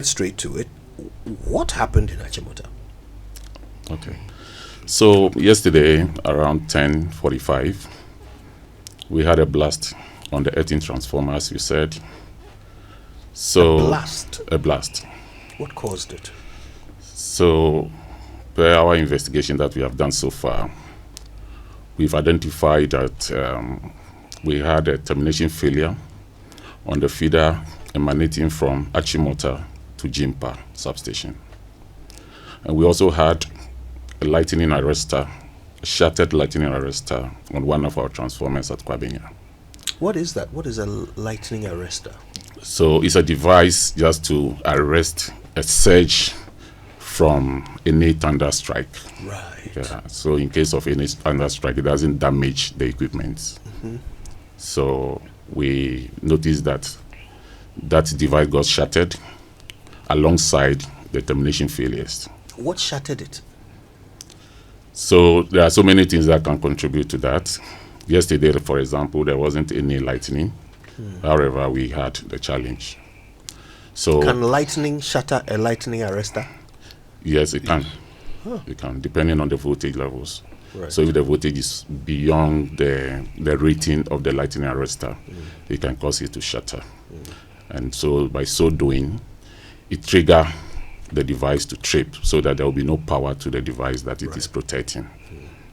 Straight to it. What happened in Achimota? Okay. So yesterday around 10:45, we had a blast on the 18 transformer, as you said. So A blast? A blast. What caused it? So per our investigation that we have done so far, we've identified that we had a termination failure on the feeder emanating from Achimota to Jimpa substation. And we also had a lightning arrestor, a shattered lightning arrestor on one of our transformers at Kwabenya. What is that? What is a lightning arrestor? So it's a device just to arrest a surge from any thunder strike. Right. Yeah. So in case of any thunder strike, it doesn't damage the equipment. Mm-hmm. So we noticed that device got shattered alongside the termination failures. What shattered it? So there are so many things that can contribute to that. Yesterday, for example, there wasn't any lightning. However, we had the challenge. So can lightning shatter a lightning arrestor? Yes, it can. It can, depending on the voltage levels. Right. So if the voltage is beyond the rating of the lightning arrestor, it can cause it to shatter. And so by so doing, it triggers the device to trip so that there will be no power to the device that it is protecting.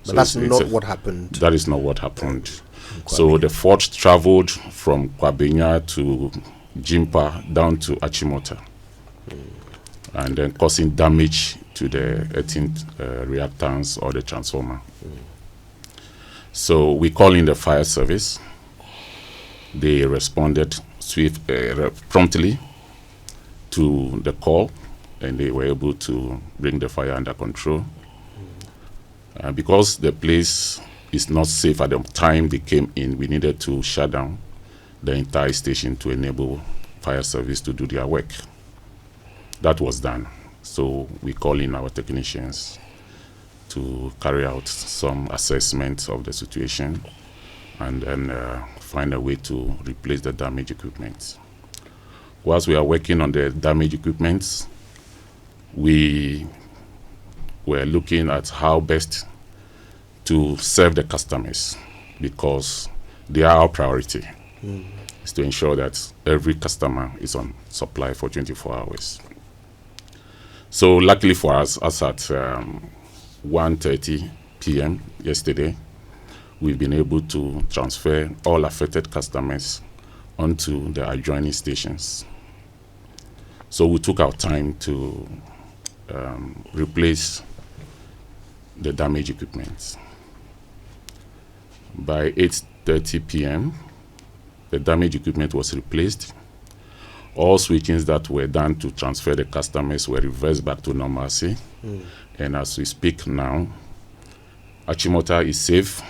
But that's not what happened. That is not what happened. So the fault traveled from Kwabenya to Jimpa down to Achimota, and then causing damage to the 18th reactance or the transformer. So we call in the fire service. They responded promptly to the call, and they were able to bring the fire under control. Because the place is not safe at the time they came in, we needed to shut down the entire station to enable fire service to do their work. That was done. So we call in our technicians to carry out some assessment of the situation and then find a way to replace the damaged equipment. Whilst we are working on the damaged equipment, we were looking at how best to serve the customers, because they are our priority. Is to ensure that every customer is on supply for 24 hours. So luckily for us, as at 1:30 p.m. yesterday, we've been able to transfer all affected customers onto the adjoining stations. So we took our time to replace the damaged equipment. By 8:30 p.m., the damaged equipment was replaced. All switchings that were done to transfer the customers were reversed back to normalcy. And as we speak now, Achimota is safe.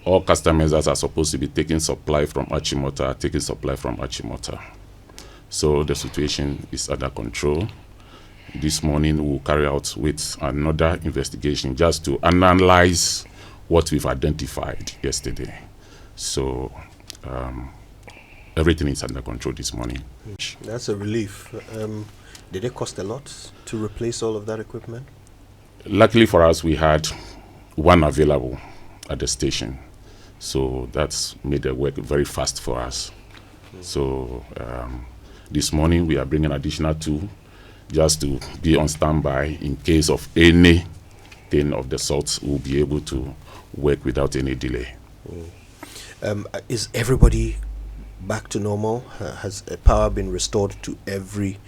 All customers that are supposed to be taking supply from Achimota are taking supply from Achimota. So the situation is under control. This morning we'll carry out with another investigation just to analyze what we've identified yesterday. So everything is under control this morning. That's a relief. Did it cost a lot to replace all of that equipment? Luckily for us, we had one available at the station. So that's made the work very fast for us. So this morning we are bringing additional two just to be on standby in case of anything of the sort. We'll be able to work without any delay. Is everybody back to normal? Has power been restored to every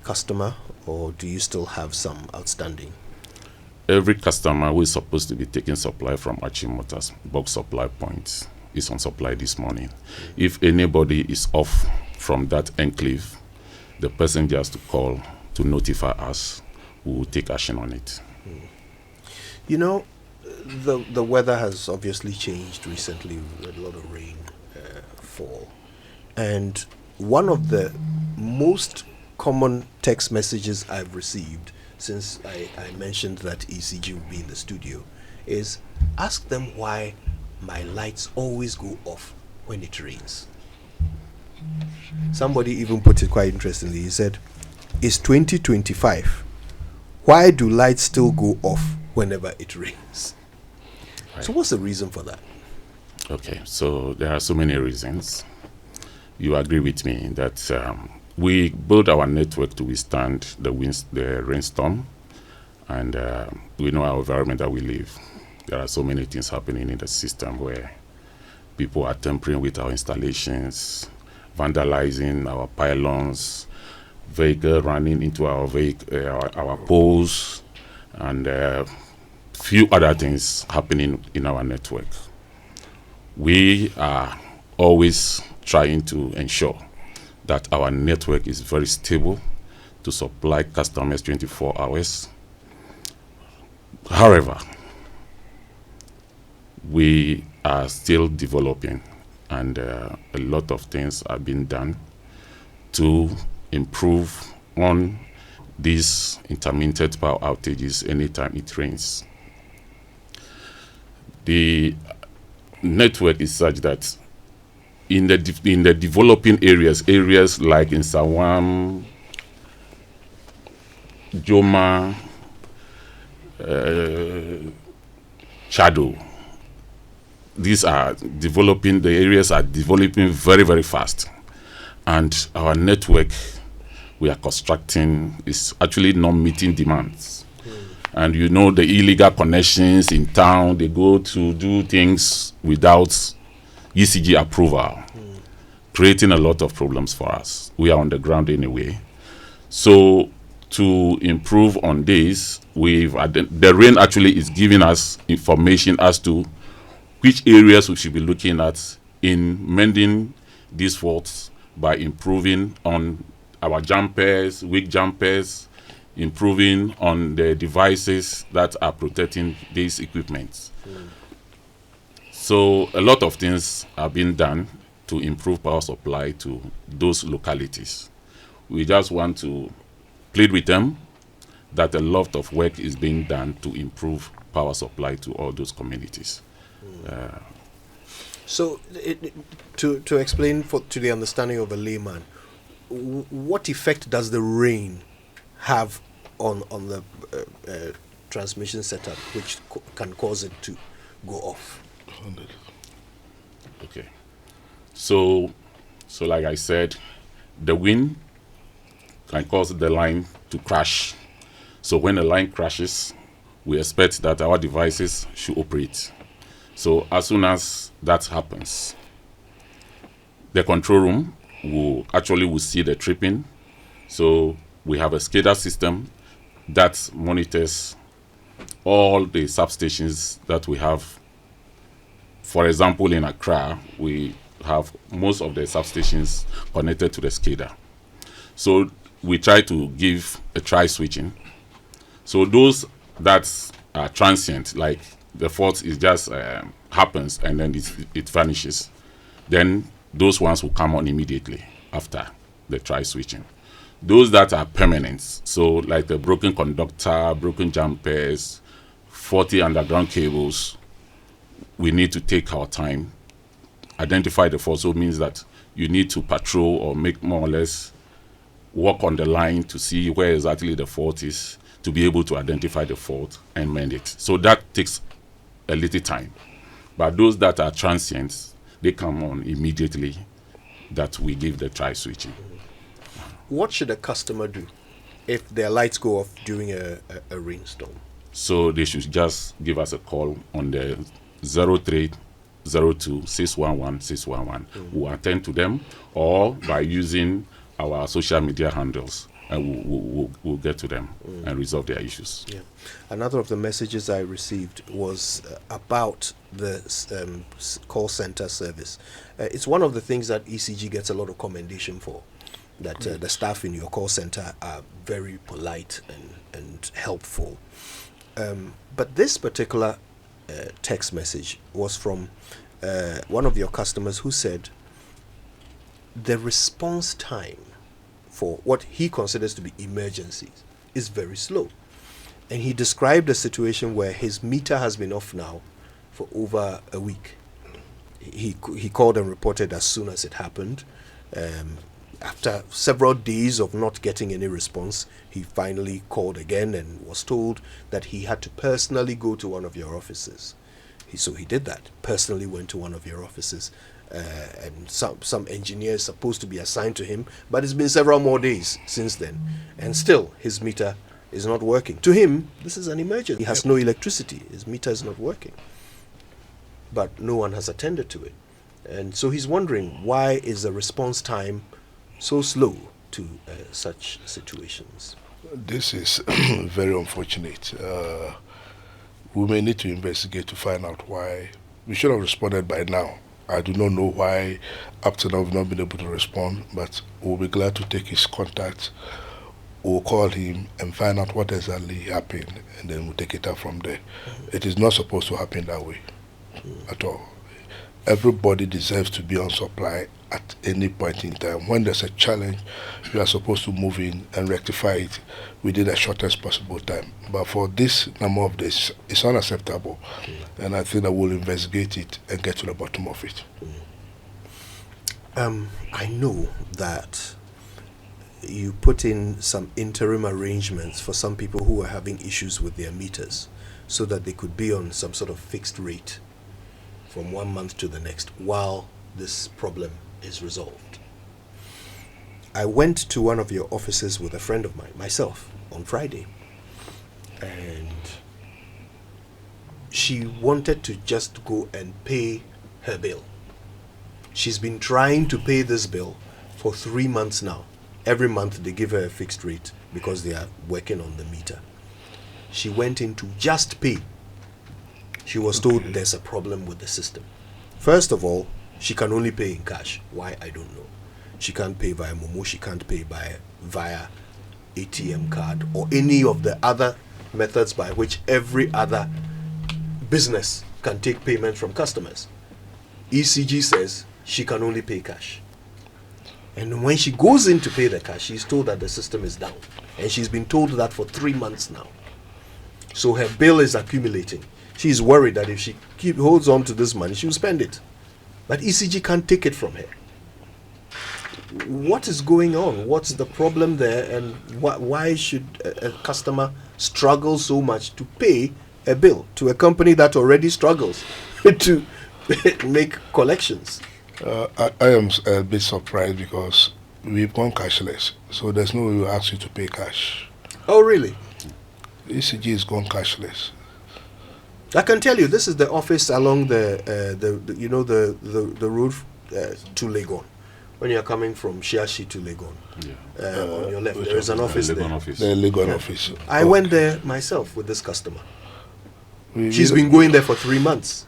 customer, or do you still have some outstanding? Every customer who is supposed to be taking supply from Achimota's bulk supply points is on supply this morning. If anybody is off from that enclave, the person just to call to notify us. We will take action on it. You know, the weather has obviously changed recently. We had a lot of rain fall, and one of the most common text messages I've received since I mentioned that ECG would be in the studio is, ask them why my lights always go off when it rains. Somebody even put it quite interestingly. He said, is 2025. Why do lights still go off whenever it rains? Right. So what's the reason for that? Okay, so there are so many reasons. You agree with me that we build our network to withstand the rainstorm, and we know our environment that we live. There are so many things happening in the system where people are tampering with our installations, vandalizing our pylons, vehicle running into our poles, and few other things happening in our network. We are always trying to ensure that our network is very stable to supply customers 24 hours. However, we are still developing, and a lot of things are being done to improve on these intermittent power outages anytime it rains. The network is such that in the developing areas like in Sawam, Joma, Chado, these are developing. The areas are developing very, very fast, and our network we are constructing is actually not meeting demands. And you know, the illegal connections in town, they go to do things without ECG approval, creating a lot of problems for us. We are on the ground anyway. So to improve on this, the rain actually is giving us information as to which areas we should be looking at in mending these faults by improving on our jumpers, weak jumpers, improving on the devices that are protecting these equipments. So a lot of things are being done to improve power supply to those localities. We just want to plead with them that a lot of work is being done to improve power supply to all those communities. So to explain to the understanding of a layman, what effect does the rain have on the transmission setup, which can cause it to go off? Okay. So like I said, the wind can cause the line to crash. So when the line crashes, we expect that our devices should operate. So as soon as that happens, the control room will see the tripping. So we have a SCADA system that monitors all the substations that we have. For example, in Accra, we have most of the substations connected to the SCADA. So we try to give a tri-switching. So those that are transient, like the fault is just happens and then it vanishes, then those ones will come on immediately after the tri-switching. Those that are permanent, so like the broken conductor, broken jumpers, 40 underground cables, we need to take our time, identify the fault. So it means that you need to patrol or make more or less walk on the line to see where exactly the fault is, to be able to identify the fault and mend it. So that takes a little time. But those that are transient, they come on immediately that we give the tri-switching. What should a customer do if their lights go off during a rainstorm? So they should just give us a call on the 0302 611 611. We'll attend to them, or by using our social media handles, and we'll get to them and resolve their issues. Yeah. Another of the messages I received was about the call center service. It's one of the things that ECG gets a lot of commendation for, that the staff in your call center are very polite and helpful. But this particular text message was from one of your customers who said the response time for what he considers to be emergencies is very slow. And he described a situation where his meter has been off now for over a week. He called and reported as soon as it happened. After several days of not getting any response, he finally called again and was told that he had to personally go to one of your offices. So he did that, personally went to one of your offices, and some engineer is supposed to be assigned to him, but it's been several more days since then, and still his meter is not working. To him, this is an emergency. He has no electricity. His meter is not working. But no one has attended to it. And so he's wondering, why is the response time so slow to such situations? This is very unfortunate. We may need to investigate to find out why. We should have responded by now. I do not know why up to now we've not been able to respond, but we'll be glad to take his contact. We'll call him and find out what exactly happened, and then we'll take it up from there. It is not supposed to happen that way at all. Everybody deserves to be on supply at any point in time. When there's a challenge, you are supposed to move in and rectify it within the shortest possible time. But for this number of days, it's unacceptable. And I think that we'll investigate it and get to the bottom of it. I know that you put in some interim arrangements for some people who are having issues with their meters so that they could be on some sort of fixed rate from 1 month to the next while this problem is resolved. I went to one of your offices with a friend of mine, myself, on Friday, and she wanted to just go and pay her bill. She's been trying to pay this bill for 3 months now. Every month they give her a fixed rate because they are working on the meter. She went in to just pay. She was told there's a problem with the system. First of all, she can only pay in cash. Why, I don't know. She can't pay via Momo, she can't pay via ATM card or any of the other methods by which every other business can take payment from customers. ECG says she can only pay cash. And when she goes in to pay the cash, she's told that the system is down. And she's been told that for 3 months now. So her bill is accumulating. She's worried that if she holds on to this money, she'll spend it. But ECG can't take it from her. What is going on? What's the problem there? And why should a customer struggle so much to pay a bill to a company that already struggles to make collections? I am a bit surprised because we've gone cashless, so there's no way we'll ask you to pay cash. Oh, really? ECG is gone cashless. I can tell you, this is the office along the road to Legon. When you are coming from Shiashi to Legon, on your left, there is an office there. The Legon office. I went there myself with this customer. She's been going there for 3 months,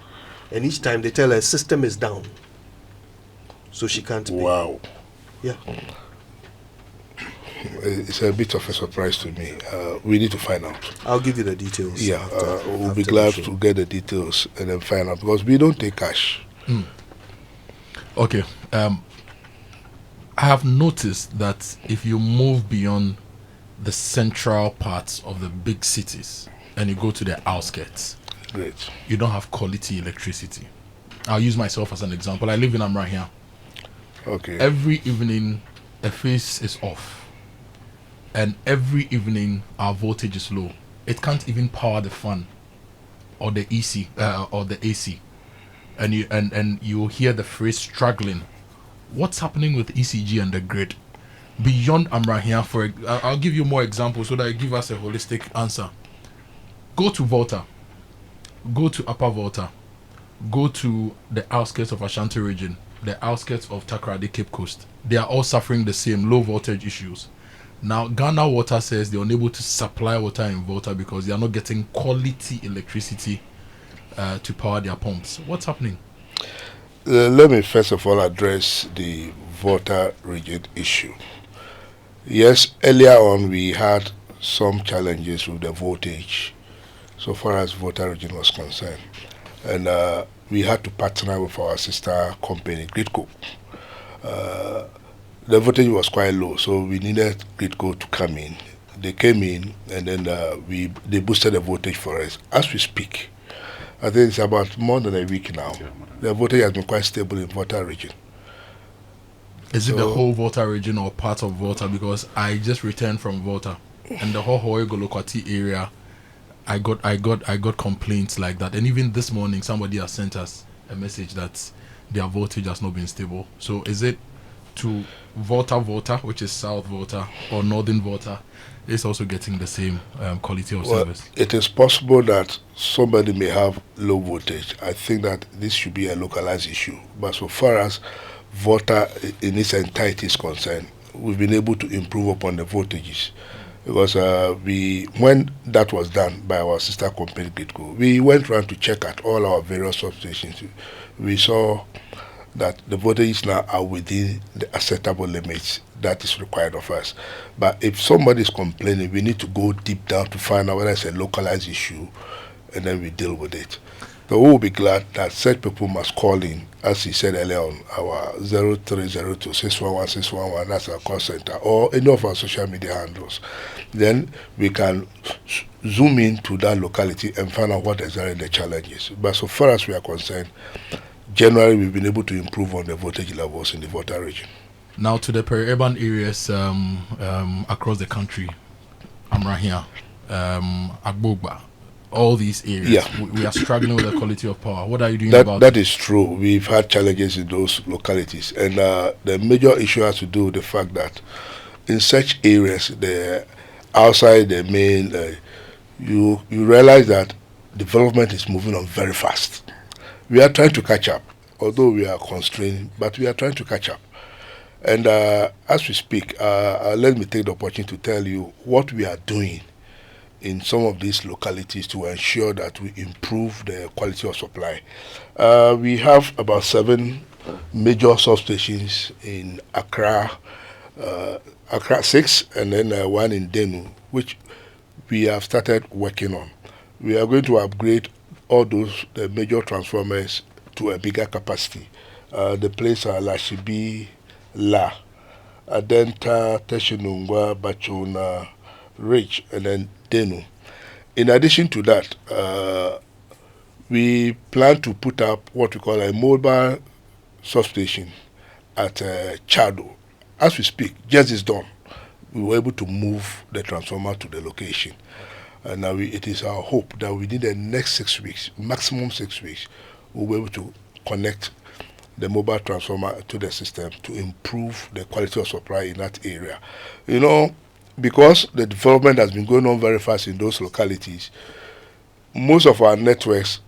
and each time they tell her system is down, so she can't pay. Wow. Yeah. It's a bit of a surprise to me. We need to find out. I'll give you the details. Yeah, we'll be glad to get the details and then find out, because we don't take cash. Okay. I have noticed that if you move beyond the central parts of the big cities and you go to the outskirts, Great. you don't have quality electricity. I'll use myself as an example. I live in Amrahia. Okay. Every evening, a phase is off. And every evening, our voltage is low. It can't even power the fan or the or the AC. And you hear the phrase struggling. What's happening with ECG and the grid? Beyond Amrahia, I'll give you more examples so that you give us a holistic answer. Go to Volta. Go to Upper Volta. Go to the outskirts of Ashanti region, the outskirts of Takoradi Cape Coast. They are all suffering the same low voltage issues. Now, Ghana Water says they're unable to supply water in Volta because they are not getting quality electricity to power their pumps. What's happening? Let me first of all address the Volta region issue. Yes, earlier on we had some challenges with the voltage so far as Volta region was concerned. And we had to partner with our sister company, Gridco. The voltage was quite low, so we needed Gridco to come in. They came in, and then they boosted the voltage for us. As we speak, I think it's about more than a week now. The voltage has been quite stable in Volta region. Is it the So- whole Volta region or part of Volta? Because I just returned from Volta, and the whole Hoegolokwati area, I got complaints like that. And even this morning, somebody has sent us a message that their voltage has not been stable. So is it to Volta, which is South Volta, or Northern Volta, is also getting the same quality of Well, service? it is possible that somebody may have low voltage. I think that this should be a localized issue. But so far as Volta in its entirety is concerned, we've been able to improve upon the voltages. Because when that was done by our sister company, Gitco, we went around to check at all our various substations. We saw that the voltages now are within the acceptable limits that is required of us. But if somebody is complaining, we need to go deep down to find out whether it's a localized issue, and then we deal with it. So we will be glad that such people must call in, as he said earlier on, our 0302 611 611, that's our call center, or any of our social media handles. Then we can zoom into that locality and find out what exactly the challenge is. But so far as we are concerned, generally we've been able to improve on the voltage levels in the Volta region. Now to the peri-urban areas across the country, Amrahia, Agbogba, all these areas, Yeah. we are struggling with the quality of power. What are you doing about That it? is true. We've had challenges in those localities, and the major issue has to do with the fact that in such areas, outside the main, you realize that development is moving on very fast. We are trying to catch up, although we are constrained, but we are trying to catch up. And as we speak, let me take the opportunity to tell you what we are doing in some of these localities to ensure that we improve the quality of supply. We have about 7 major substations in Accra, Accra 6, and then one in Denu, which we have started working on. We are going to upgrade all the major transformers to a bigger capacity. The places are Lashibi, La, Adenta, Teshinungwa, Bachona, Rich, and then Denu. In addition to that, we plan to put up what we call a mobile substation at Chado. As we speak, just is done. We were able to move the transformer to the location. And now it is our hope that within the next 6 weeks, maximum 6 weeks, we'll be able to connect the mobile transformer to the system to improve the quality of supply in that area. You know, because the development has been going on very fast in those localities, most of our networks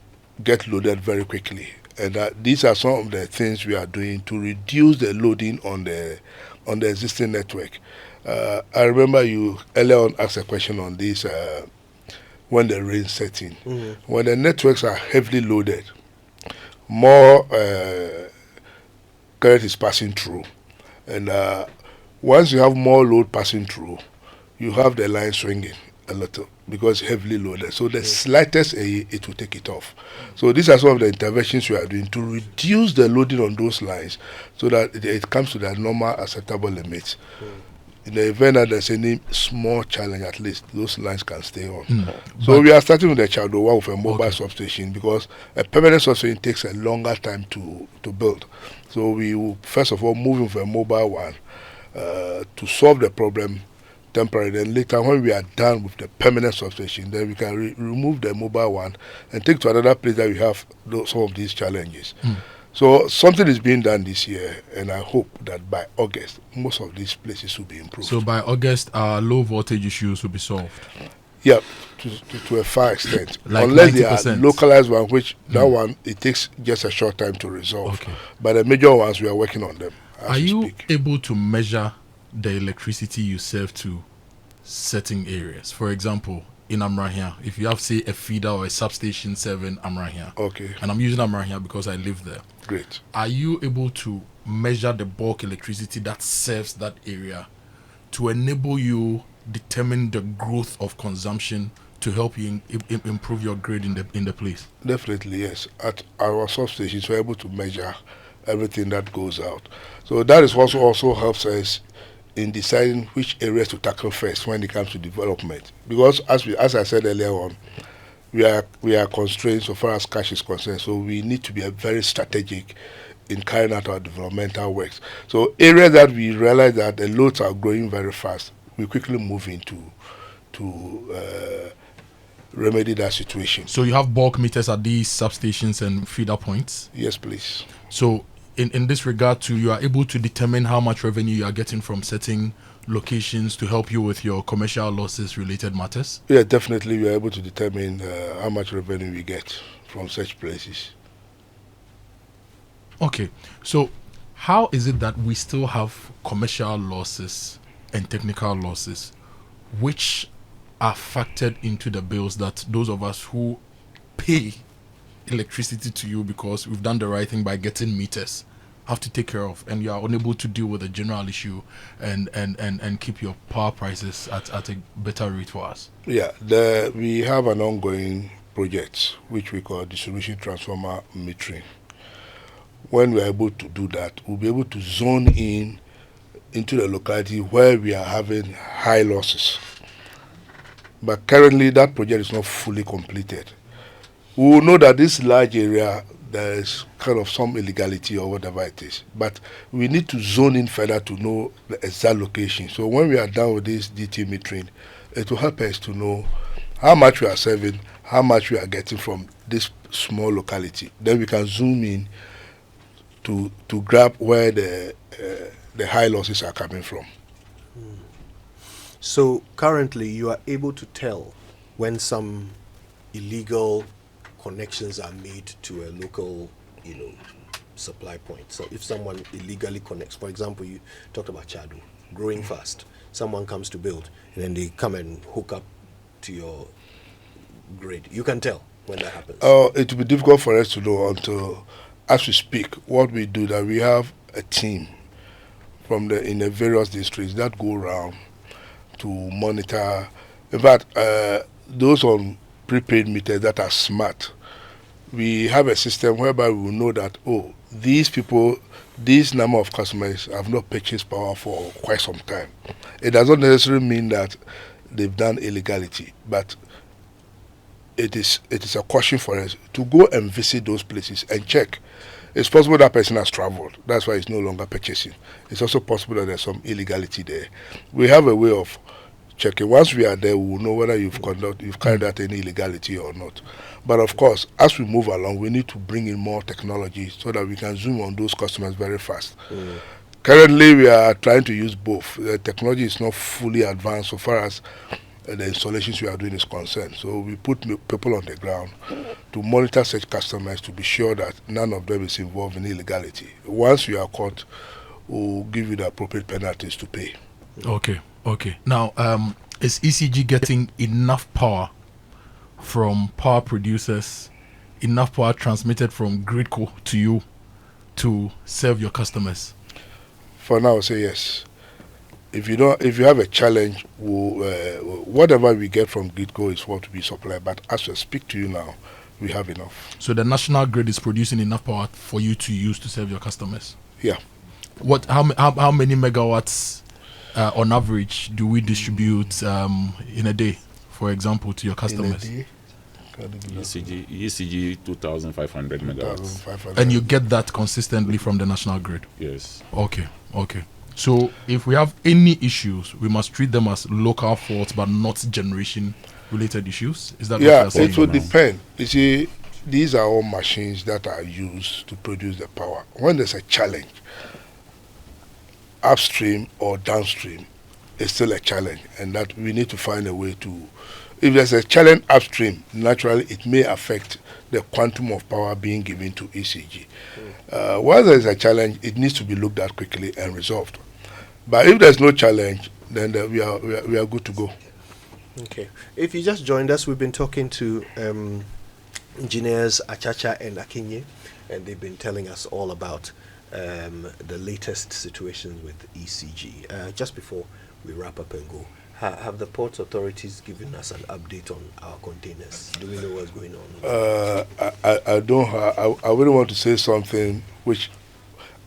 get loaded very quickly. And these are some of the things we are doing to reduce the loading on the existing network. I remember you earlier on asked a question on this when the rain set in. Mm-hmm. When the networks are heavily loaded, more current is passing through. And once you have more load passing through, you have the line swinging a little because heavily loaded. So the slightest it will take it off. So these are some of the interventions we are doing to reduce the loading on those lines so that it comes to their normal acceptable limits. In the event that there's any small challenge, at least those lines can stay on. So we are starting with the Chadowa with a mobile substation because a permanent substation takes a longer time to build. So we will first of all move with a mobile one to solve the problem temporarily. Then later, when we are done with the permanent substation, then we can remove the mobile one and take to another place that we have some of these challenges. So something is being done this year, and I hope that by August, most of these places will be improved. So by August, our low voltage issues will be solved? Yeah, to a far extent. Like unless 90%. they are localized one, which that one, it takes just a short time to resolve. Okay. But the major ones, we are working on them. Are you able to measure the electricity you serve to certain areas? For example, in Amrahia, if you have, say, a feeder or a substation serving Amrahia, okay, and I'm using Amrahia because I live there. Great. Are you able to measure the bulk electricity that serves that area to enable you determine the growth of consumption to help you improve your grade in the place? Definitely, yes. At our substations, we're able to measure everything that goes out. So that is also helps us in deciding which areas to tackle first when it comes to development. Because as I said earlier on, we are constrained so far as cash is concerned. So we need to be very strategic in carrying out our developmental works. So areas that we realize that the loads are growing very fast, we quickly move into to remedy that situation. So you have bulk meters at these substations and feeder points? Yes, please. So in this regard too, you are able to determine how much revenue you are getting from certain locations to help you with your commercial losses related matters? Yeah, definitely we are able to determine how much revenue we get from such places. Okay, so how is it that we still have commercial losses and technical losses which are factored into the bills that those of us who pay electricity to you because we've done the right thing by getting meters have to take care of, and you are unable to deal with the general issue and keep your power prices at a better rate for us? Yeah, we have an ongoing project which we call distribution transformer metering. When we are able to do that, we'll be able to zone in into the locality where we are having high losses. But currently that project is not fully completed. We will know that this large area there is kind of some illegality or whatever it is. But we need to zone in further to know the exact location. So when we are done with this DT metering, it will help us to know how much we are saving, how much we are getting from this small locality. Then we can zoom in to grab where the high losses are coming from. So currently you are able to tell when some illegal connections are made to a local, supply point. So if someone illegally connects, for example, you talked about Chadu, growing fast. Someone comes to build, and then they come and hook up to your grid. You can tell when that happens. It will be difficult for us to know until, as we speak, what we do that we have a team in the various districts that go around to monitor. In fact, those on prepaid meters that are smart, we have a system whereby we will know that, these people, this number of customers have not purchased power for quite some time. It does not necessarily mean that they've done illegality, but it is a caution for us to go and visit those places and check. It's possible that person has traveled. That's why he's no longer purchasing. It's also possible that there's some illegality there. We have a way of checking. Once we are there, we will know whether you've carried out any illegality or not. But of course, as we move along, we need to bring in more technology so that we can zoom on those customers very fast. Currently, we are trying to use both. The technology is not fully advanced so far as the installations we are doing is concerned. So we put people on the ground to monitor such customers to be sure that none of them is involved in illegality. Once you are caught, we'll give you the appropriate penalties to pay. Okay. Now, is ECG getting enough power from power producers, enough power transmitted from Gridco to you to serve your customers? For now, I'll say yes. If you have a challenge, whatever we get from Gridco is what we supply. But as I speak to you now, we have enough. So the national grid is producing enough power for you to use to serve your customers? Yeah. How many megawatts on average do we distribute in a day, for example, to your customers? In a day? ECG 2,500 megawatts. 2,500. And you get that consistently from the national grid? Yes. Okay. So if we have any issues, we must treat them as local faults but not generation related issues? Is that what you're saying? It will depend. You see, these are all machines that are used to produce the power. When there's a challenge, upstream or downstream, it's still a challenge, and that we need to find a way to. If there's a challenge upstream, naturally it may affect the quantum of power being given to ECG. While there's a challenge, it needs to be looked at quickly and resolved. But if there's no challenge, then we are good to go. Okay. If you just joined us, we've been talking to engineers Achacha and Akinye, and they've been telling us all about the latest situation with ECG. Just before we wrap up and go, have the port authorities given us an update on our containers? Do we know what's going on? I don't. I wouldn't want to say something which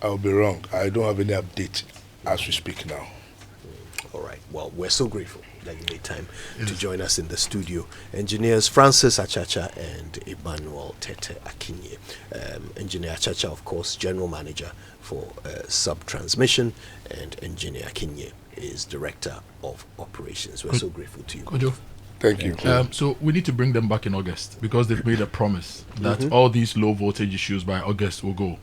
I'll be wrong. I don't have any update as we speak now. All right. Well, we're so grateful that you made time to join us in the studio. Engineers Francis Achacha and Emmanuel Tete Akinye. Engineer Achacha, of course, General Manager for Sub-Transmission, and Engineer Akinye is Director of Operations. We're so grateful to you. Kojo, Thank you. so we need to bring them back in August because they've made a promise that all these low voltage issues by August will go.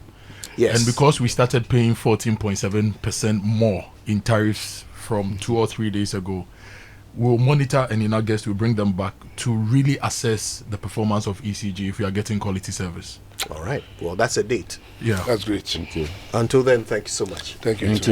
Yes. And because we started paying 14.7% more in tariffs from 2 or 3 days ago, we'll monitor, and in August we'll bring them back to really assess the performance of ECG if we are getting quality service. All right. Well, that's a date. Yeah. That's great. Thank you. Until then, thank you so much. Thank you. Thank too.